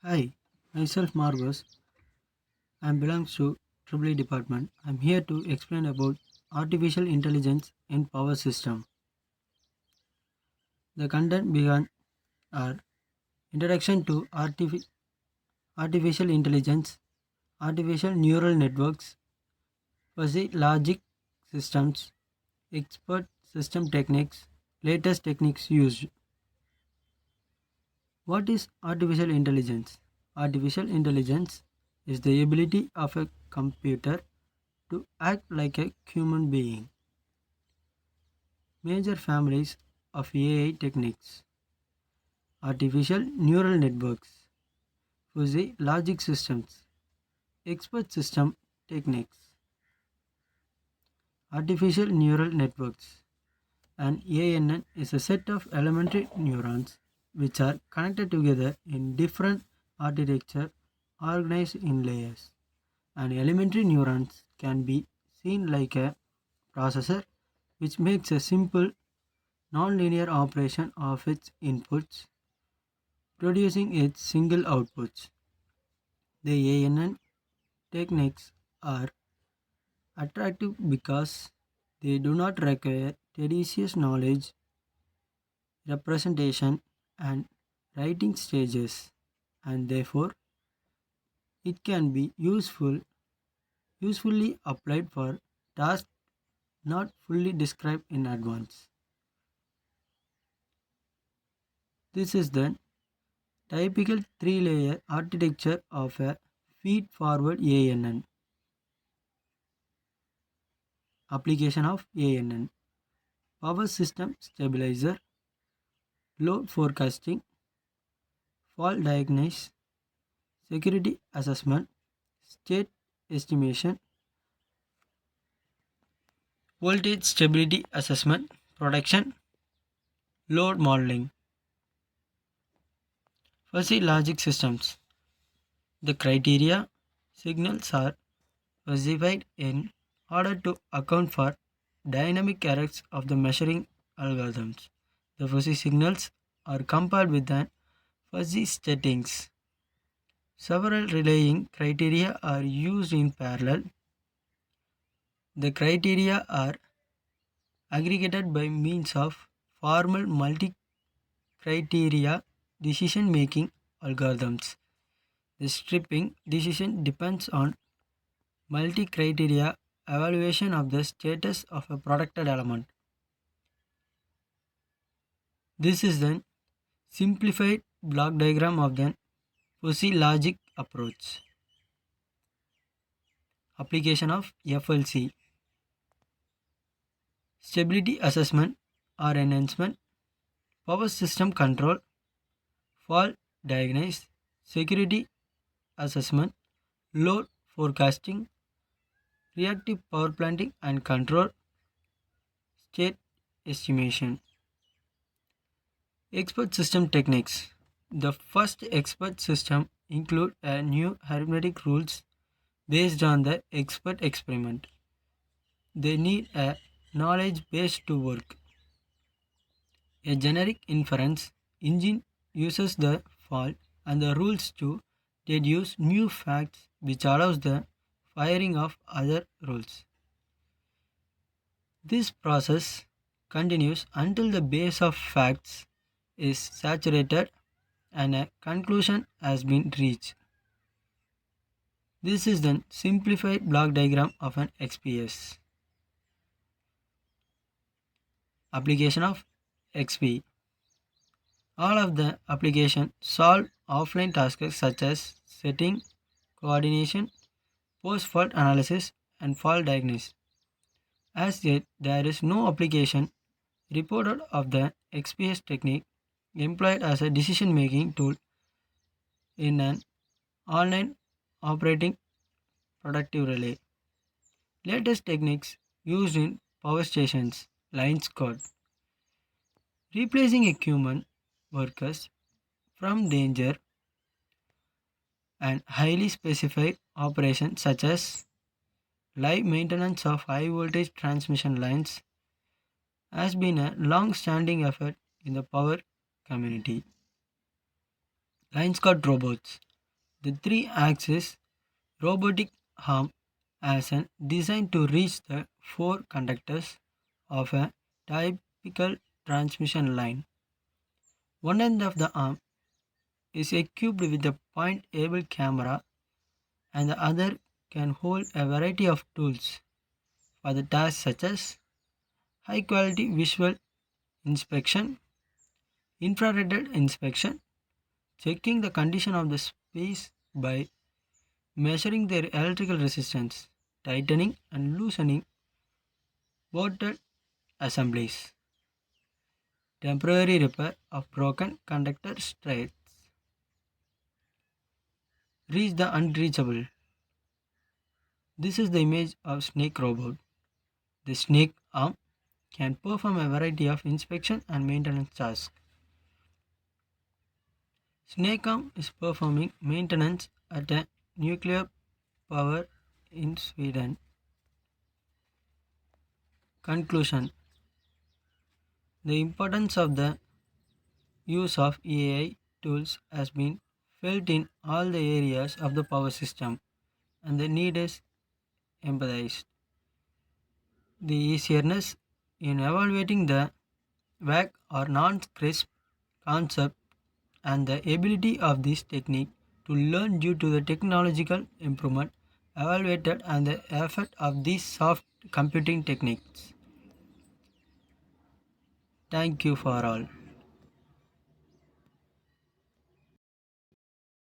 Hi, myself Margus. I belongs to EEE department. I'm here to explain about artificial intelligence in power system. The content began our introduction to artificial intelligence, artificial neural networks, fuzzy logic systems, expert system techniques, latest techniques used. What is artificial intelligence? Artificial intelligence is the ability of a computer to act like a human being. Major families of AI techniques: artificial neural networks, fuzzy logic systems, expert system techniques. Artificial neural networks, an ANN, is a set of elementary neurons which are connected together in different architecture organized in layers. An elementary neurons can be seen like a processor which makes a simple nonlinear operation of its inputs, producing its single outputs. The ANN techniques are attractive because they do not require tedious knowledge, representation, and writing stages, and therefore it can be usefully applied for tasks not fully described in advance. This is the typical three-layer architecture of a feed-forward ANN. Application of ANN: power system stabilizer, load forecasting, fault diagnosis, security assessment, state estimation, voltage stability assessment, protection, load modeling. Fuzzy logic systems. The criteria signals are specified in order to account for dynamic errors of the measuring algorithms. The fuzzy signals are compiled with an fuzzy settings. Several relying criteria are used in parallel. The criteria are aggregated by means of formal multi-criteria decision-making algorithms. The stripping decision depends on multi-criteria evaluation of the status of a protected element. This is the simplified block diagram of the fuzzy logic approach. Application of FLC: stability assessment or enhancement, power system control, fault diagnosis, security assessment, load forecasting, reactive power planting and control, state estimation. Expert system techniques. The first expert system include a new arithmetic rules based on the expert experiment. They need a knowledge base to work. A generic inference engine uses the fault and the rules to deduce new facts, which allows the firing of other rules. This process continues until the base of facts is saturated and a conclusion has been reached. This is the simplified block diagram of an XPS. Application of XP. All of the application solve offline tasks such as setting, coordination, post-fault analysis, and fault diagnosis. As yet, there is no application reported of the XPS technique employed as a decision-making tool in an online operating productive relay. Latest techniques used in power stations: lines code, replacing a human workers from danger, and highly specified operations such as live maintenance of high voltage transmission lines has been a long-standing effort in the power community. Line code robots. The three-axis robotic arm has an designed to reach the four conductors of a typical transmission line. One end of the arm is equipped with a point-able camera and the other can hold a variety of tools for the tasks such as high-quality visual inspection, infrared inspection, checking the condition of the space by measuring their electrical resistance, tightening and loosening bolted assemblies, temporary repair of broken conductor straits, reach the unreachable. This is the image of snake robot. The snake arm can perform a variety of inspection and maintenance tasks. Snake arm is performing maintenance at a nuclear power in Sweden. Conclusion: the importance of the use of AI tools has been felt in all the areas of the power system, and the need is empathized. The easierness in evaluating the vague or non-crisp concept and the ability of this technique to learn due to the technological improvement evaluated and the effect of these soft computing techniques. Thank you for all.